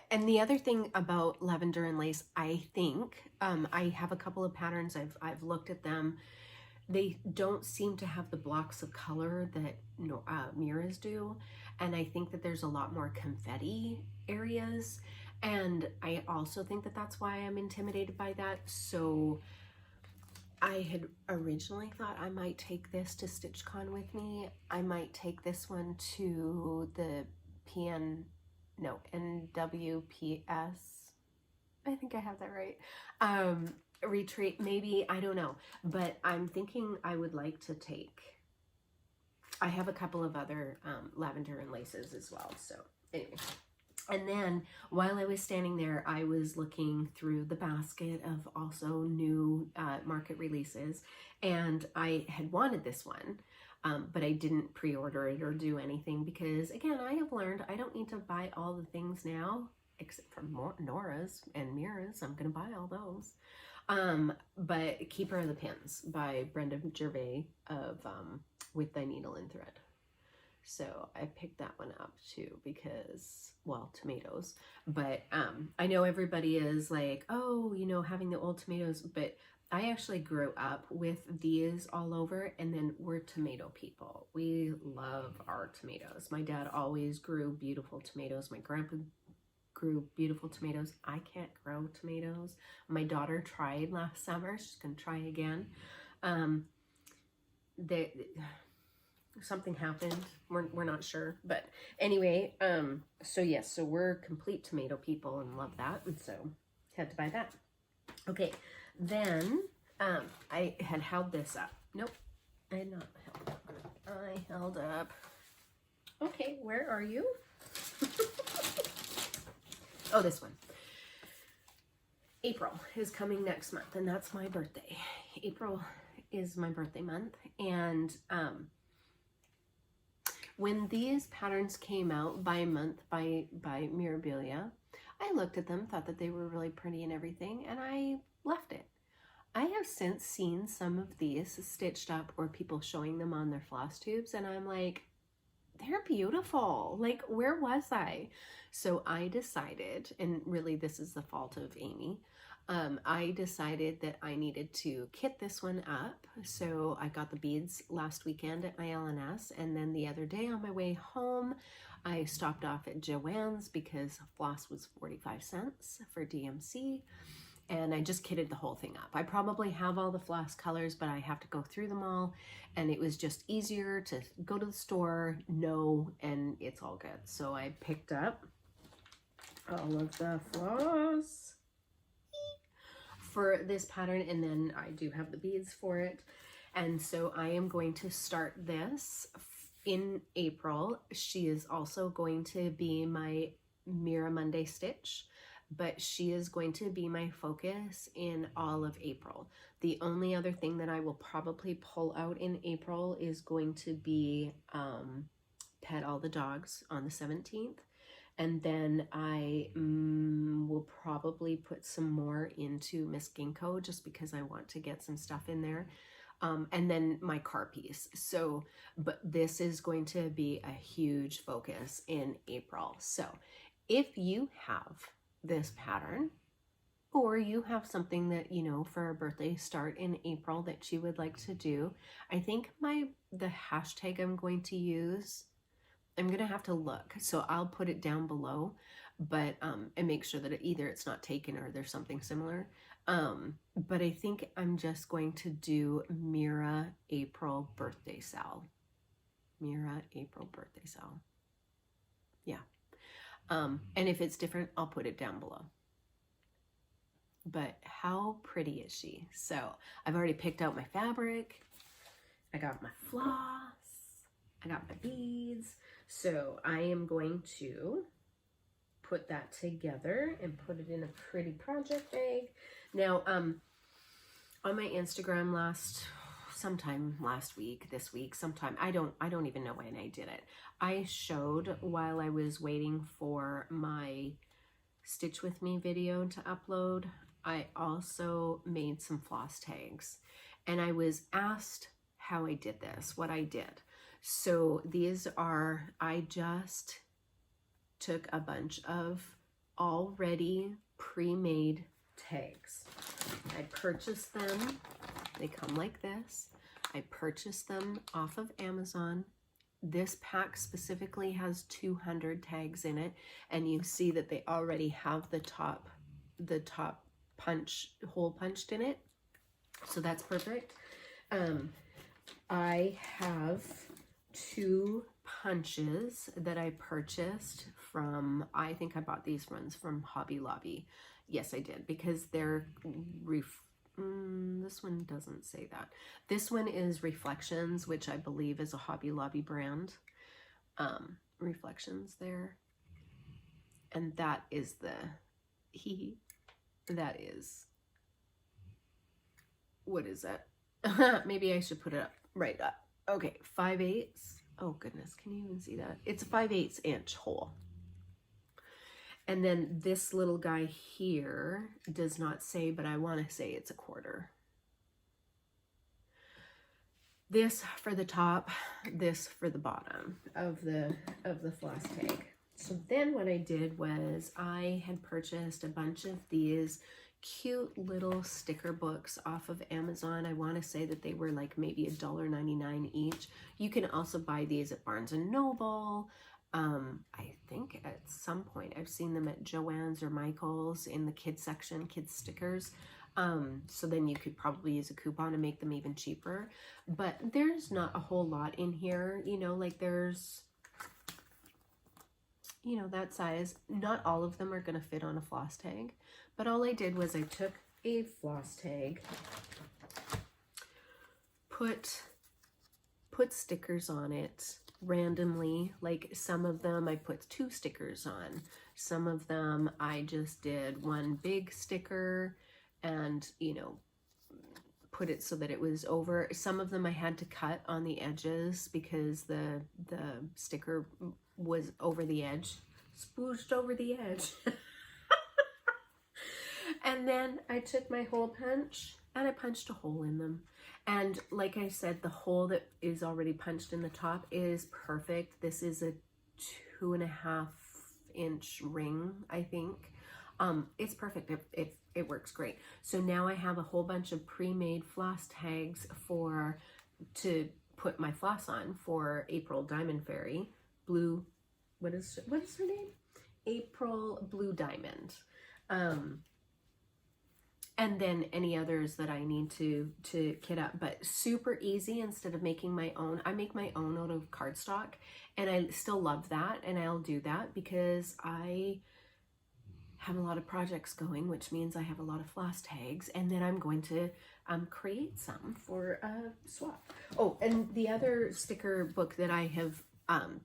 and the other thing about lavender and lace, I think, I have a couple of patterns, I've looked at them. They don't seem to have the blocks of color that Mira's do. And I think that there's a lot more confetti areas. And I also think that that's why I'm intimidated by that. So I had originally thought I might take this to StitchCon with me. I might take this one to the NWPS. I think I have that right. Retreat, maybe, I don't know. But I'm thinking I would like to take, I have a couple of other lavender and laces as well. So anyway. And then while I was standing there, I was looking through the basket of also new market releases, and I had wanted this one, but I didn't pre-order it or do anything because, again, I have learned I don't need to buy all the things now, except for Nora's and Mira's. I'm going to buy all those. But Keeper of the Pins by Brenda Gervais of With Thy Needle and Thread. So I picked that one up too because, well, tomatoes. But I know everybody is like, oh, you know, having the old tomatoes. But I actually grew up with these all over, and then we're tomato people. We love our tomatoes. My dad always grew beautiful tomatoes. My grandpa grew beautiful tomatoes. I can't grow tomatoes. My daughter tried last summer. She's going to try again. Something happened. We're not sure. But anyway, so yes, so we're complete tomato people and love that. And so had to buy that. Okay, then I had held this up. Nope, I had not held up. I held up. Okay, where are you? Oh, this one. April is coming next month, and that's my birthday. April is my birthday month, and when these patterns came out by month by Mirabilia, I looked at them, thought that they were really pretty and everything, and I left it. I have since seen some of these stitched up or people showing them on their Flosstubes, and I'm like, they're beautiful. Like, where was I? So I decided, and really this is the fault of Amy, I decided that I needed to kit this one up. So I got the beads last weekend at my LNS, and then the other day on my way home, I stopped off at Joann's because floss was 45 cents for DMC, and I just kitted the whole thing up. I probably have all the floss colors, but I have to go through them all, and it was just easier to go to the store, know, and it's all good. So I picked up all of the floss for this pattern, and then I do have the beads for it. And so I am going to start this in April. She is also going to be my Mira Monday stitch, but she is going to be my focus in all of April. The only other thing that I will probably pull out in April is going to be Pet All the Dogs on the 17th. And then I will probably put some more into Miss Ginko just because I want to get some stuff in there. And then my car piece. So, but this is going to be a huge focus in April. So if you have this pattern, or you have something that, you know, for a birthday start in April that you would like to do, I think the hashtag I'm going to use, I'm going to have to look, so I'll put it down below, but and make sure that either it's not taken or there's something similar. But I think I'm just going to do Mira April birthday sale. Mira April birthday sale. Yeah. And if it's different, I'll put it down below. But how pretty is she? So I've already picked out my fabric. I got my floss. I got my beads. So I am going to put that together and put it in a pretty project bag. Now, on my Instagram sometime last week, this week, sometime, I don't even know when I did it. I showed while I was waiting for my Stitch With Me video to upload, I also made some floss tags, and I was asked how I did this, what I did. So these are, I just took a bunch of already pre-made tags. I purchased them. They come like this. I purchased them off of Amazon. This pack specifically has 200 tags in it, and you see that they already have the top hole punched in it. So that's perfect. I have 2 punches that I purchased from, I think I bought these ones from Hobby Lobby. Yes, I did, because they're this one doesn't say that. This one is Reflections, which I believe is a Hobby Lobby brand. Reflections there. And that is that is, what is that? Maybe I should put it up, right up. Okay, 5/8. Oh goodness, can you even see that? It's a 5/8 inch hole. And then this little guy here does not say, but I want to say it's a 1/4. This for the top, this for the bottom of the floss tag. So then what I did was I had purchased a bunch of these cute little sticker books off of Amazon. I want to say that they were like maybe $1.99 each. You can also buy these at Barnes & Noble. I think at some point I've seen them at Joann's or Michael's in the kids section, kids stickers. So then you could probably use a coupon to make them even cheaper. But there's not a whole lot in here, you know, like there's, you know, that size. Not all of them are going to fit on a floss tag. But all I did was I took a floss tag, put stickers on it randomly. Like some of them I put 2 stickers on. Some of them I just did 1 big sticker and, you know, put it so that it was over. Some of them I had to cut on the edges because the sticker was over the edge, spooged over the edge. And then I took my hole punch and I punched a hole in them. And like I said, the hole that is already punched in the top is perfect. This is a 2.5 inch ring, I think. It's perfect. It works great. So now I have a whole bunch of pre-made floss tags to put my floss on for April Diamond Fairy. Blue, what is her name? April Blue Diamond. And then any others that I need to kit up, but super easy. Instead of making my own, I make my own out of cardstock, and I still love that, and I'll do that because I have a lot of projects going, which means I have a lot of floss tags, and then I'm going to create some for a swap. Oh, and the other sticker book that I have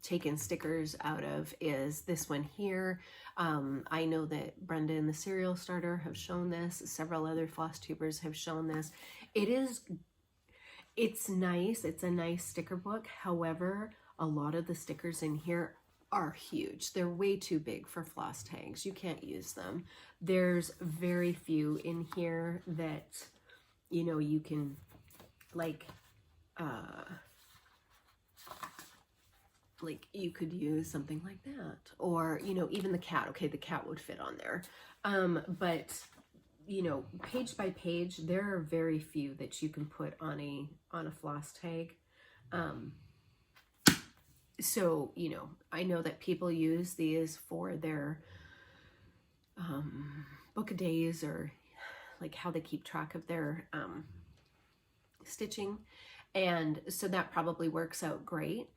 taken stickers out of is this one here. I know that Brenda and the Serial Starter have shown this. Several other floss tubers have shown this. It's nice. It's a nice sticker book. However, a lot of the stickers in here are huge. They're way too big for floss tags. You can't use them. There's very few in here that, you know, you can like you could use something like that, or, you know, even the cat. Okay, the cat would fit on there. But, you know, page by page, there are very few that you can put on a floss tag. So, you know, I know that people use these for their book a days, or like how they keep track of their stitching. And so that probably works out great.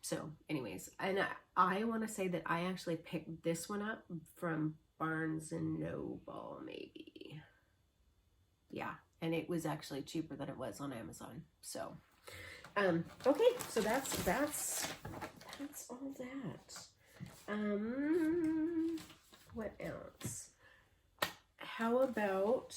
So anyways, and I want to say that I actually picked this one up from Barnes and Noble, maybe. Yeah, and it was actually cheaper than it was on Amazon. So, okay, so that's all that. What else? How about,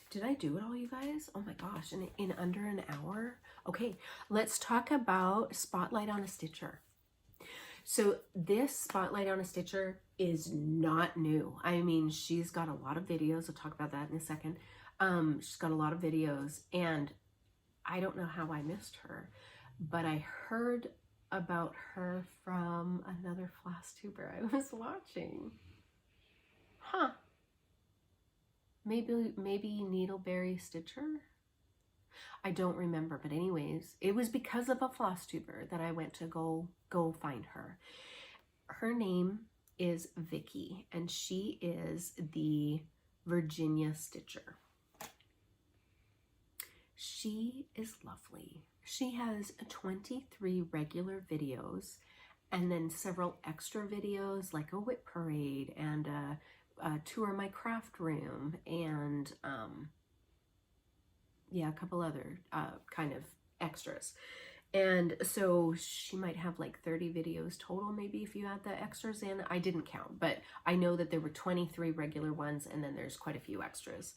did I do it all, you guys? Oh my gosh, in under an hour? Okay, let's talk about Spotlight on a Stitcher. So this Spotlight on a Stitcher is not new. I mean, she's got a lot of videos. I'll talk about that in a second. She's got a lot of videos, and I don't know how I missed her, but I heard about her from another Flosstuber I was watching. Huh. Maybe Needleberry Stitcher? I don't remember, but anyways, it was because of a Flosstuber that I went to go find her. Her name is Vicky, and she is the Virginia Stitcher. She is lovely. She has 23 regular videos and then several extra videos like a whip parade and a tour my craft room and yeah, a couple other kind of extras. And so she might have like 30 videos total, maybe, if you add the extras in. I didn't count, but I know that there were 23 regular ones and then there's quite a few extras.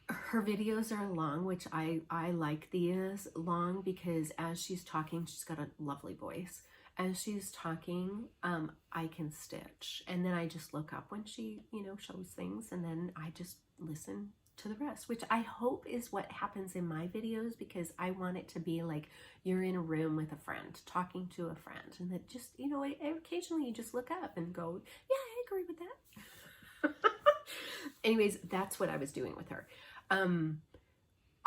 Her videos are long, which I like these long because as she's talking, she's got a lovely voice. As she's talking, I can stitch. And then I just look up when she, you know, shows things, and then I just listen to the rest, which I hope is what happens in my videos, because I want it to be like you're in a room with a friend, talking to a friend, and that just, you know, occasionally you just look up and go, yeah, I agree with that. Anyways, that's what I was doing with her.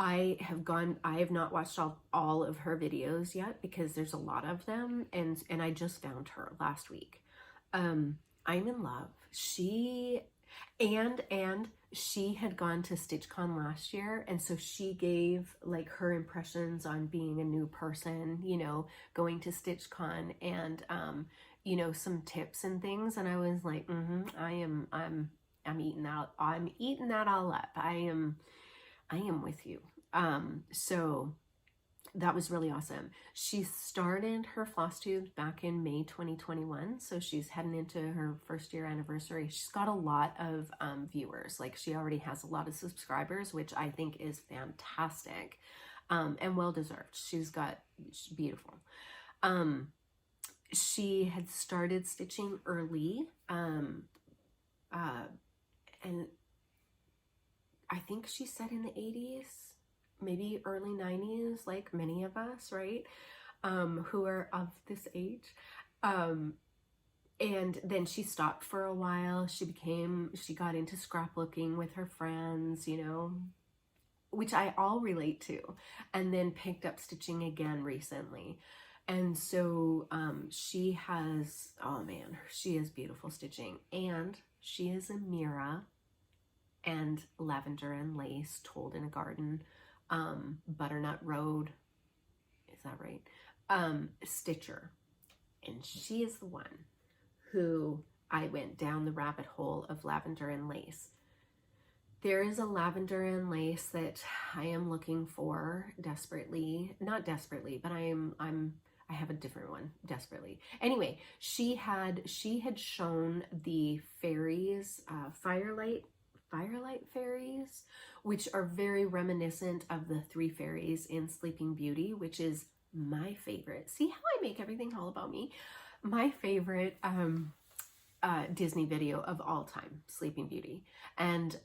I have not watched all of her videos yet because there's a lot of them, and I just found her last week. I'm in love. She had gone to StitchCon last year, and so she gave like her impressions on being a new person, you know, going to StitchCon, and you know, some tips and things, and I was like, I'm eating that. I'm eating that all up. I am with you. So that was really awesome. She started her Flosstube back in May 2021. So she's heading into her first year anniversary. She's got a lot of viewers. Like, she already has a lot of subscribers, which I think is fantastic, and well-deserved. She's beautiful. She had started stitching early, and I think she said in the 80s, maybe early 90s, like many of us, right? Who are of this age. And then she stopped for a while. She got into scrapbooking with her friends, you know, which I all relate to, and then picked up stitching again recently. And so she has, oh man, she has beautiful stitching, and she is a Mira and Lavender and Lace, Told in a Garden, Butternut Road, is that right? Stitcher. And she is the one who I went down the rabbit hole of Lavender and Lace. There is a Lavender and Lace that I am looking for desperately, not desperately, but I have a different one desperately. Anyway, she had shown the fairies, Firelight fairies, which are very reminiscent of the 3 fairies in Sleeping Beauty, which is my favorite. See how I make everything all about me? My favorite Disney video of all time, Sleeping Beauty. And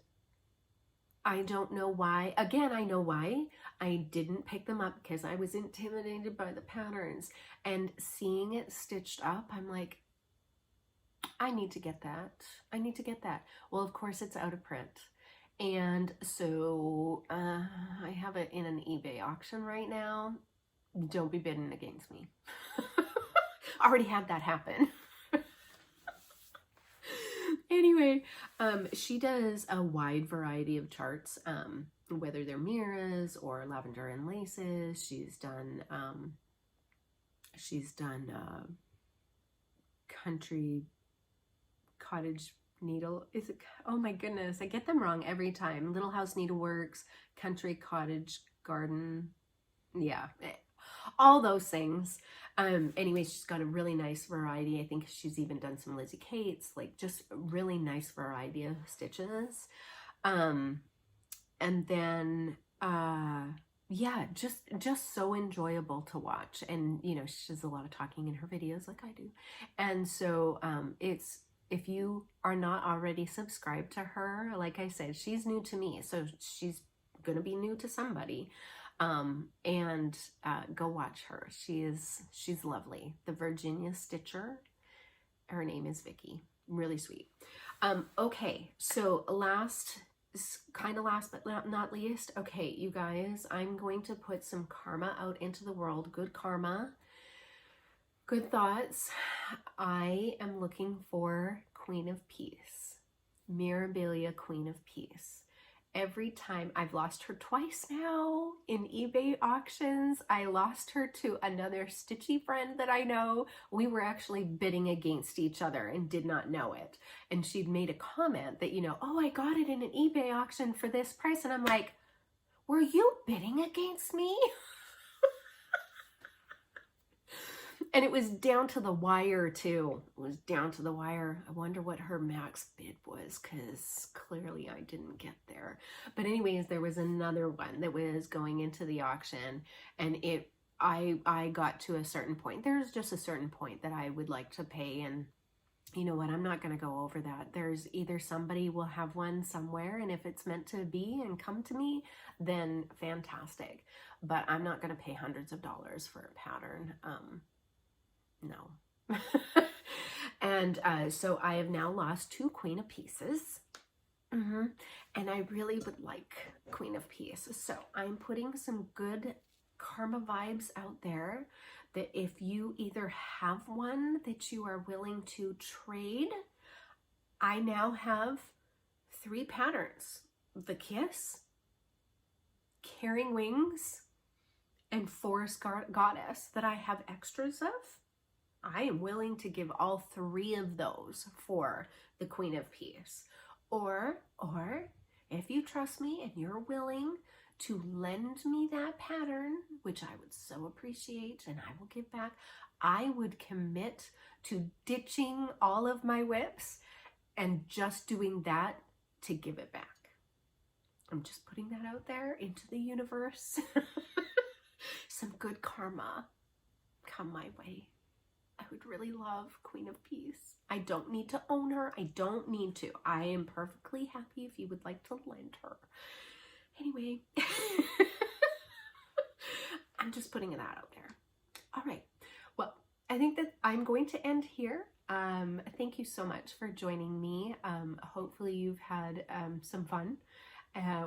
I don't know why. Again, I know why. I didn't pick them up because I was intimidated by the patterns. And seeing it stitched up, I'm like, I need to get that. I need to get that. Well, of course, it's out of print. And so I have it in an eBay auction right now. Don't be bidding against me. I already had that happen. Anyway, she does a wide variety of charts, whether they're Miras or Lavender and Laces. She's done country cottage needle. Is it? Oh my goodness, I get them wrong every time. Little House Needleworks, Country Cottage Garden. Yeah, all those things. Anyway, she's got a really nice variety. I think she's even done some Lizzie Kate's, like just a really nice variety of stitches. And then, yeah, just so enjoyable to watch. And, you know, she does a lot of talking in her videos like I do. And so, if you are not already subscribed to her, like I said, she's new to me. So she's gonna be new to somebody. And go watch her. She's lovely. The Virginia Stitcher. Her name is Vicky. Really sweet. Okay, so last but not least, okay, you guys, I'm going to put some karma out into the world. Good karma, good thoughts. I am looking for Queen of Peace, Mirabilia Queen of Peace. Every time, I've lost her twice now in eBay auctions. I lost her to another Stitchy friend that I know. We were actually bidding against each other and did not know it. And she'd made a comment that, you know, oh, I got it in an eBay auction for this price. And I'm like, were you bidding against me? And it was down to the wire too. It was down to the wire. I wonder what her max bid was, because clearly I didn't get there. But anyways, there was another one that was going into the auction, and I got to a certain point. There's just a certain point that I would like to pay, and you know what, I'm not going to go over that. There's either somebody will have one somewhere, and if it's meant to be and come to me, then fantastic. But I'm not going to pay hundreds of dollars for a pattern. No. And so I have now lost 2 Queen of Pieces. And I really would like Queen of Peace. So I'm putting some good karma vibes out there, that if you either have one that you are willing to trade, I now have 3 patterns: the Kiss, Carrying Wings, and Forest Goddess that I have extras of. I am willing to give all 3 of those for the Queen of Peace. Or if you trust me and you're willing to lend me that pattern, which I would so appreciate and I will give back, I would commit to ditching all of my whips and just doing that to give it back. I'm just putting that out there into the universe. Some good karma come my way. I would really love Queen of Peace. I don't need to own her. I don't need to. I am perfectly happy if you would like to lend her. Anyway, I'm just putting that out there. All right. Well, I think that I'm going to end here. Thank you so much for joining me. Hopefully you've had some fun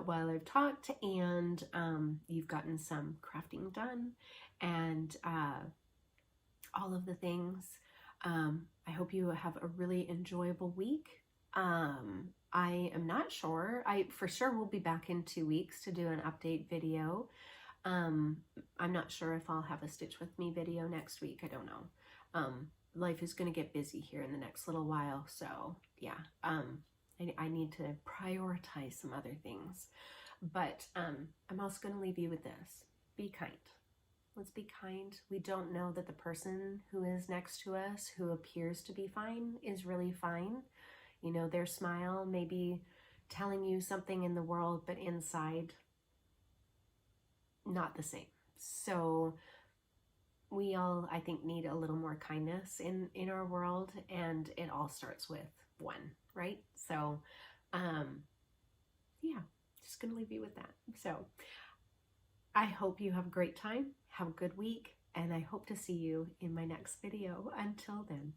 while I've talked, and you've gotten some crafting done, and all of the things. I hope you have a really enjoyable week. I am not sure. I for sure will be back in 2 weeks to do an update video. I'm not sure if I'll have a Stitch With Me video next week. I don't know. Life is going to get busy here in the next little while. So yeah, I need to prioritize some other things. But I'm also going to leave you with this. Be kind. Let's be kind. We don't know that the person who is next to us, who appears to be fine, is really fine. You know, their smile may be telling you something in the world, but inside, not the same. So we all, I think, need a little more kindness in our world, and it all starts with one, right? So, yeah, just gonna leave you with that. So I hope you have a great time. Have a good week, and I hope to see you in my next video. Until then.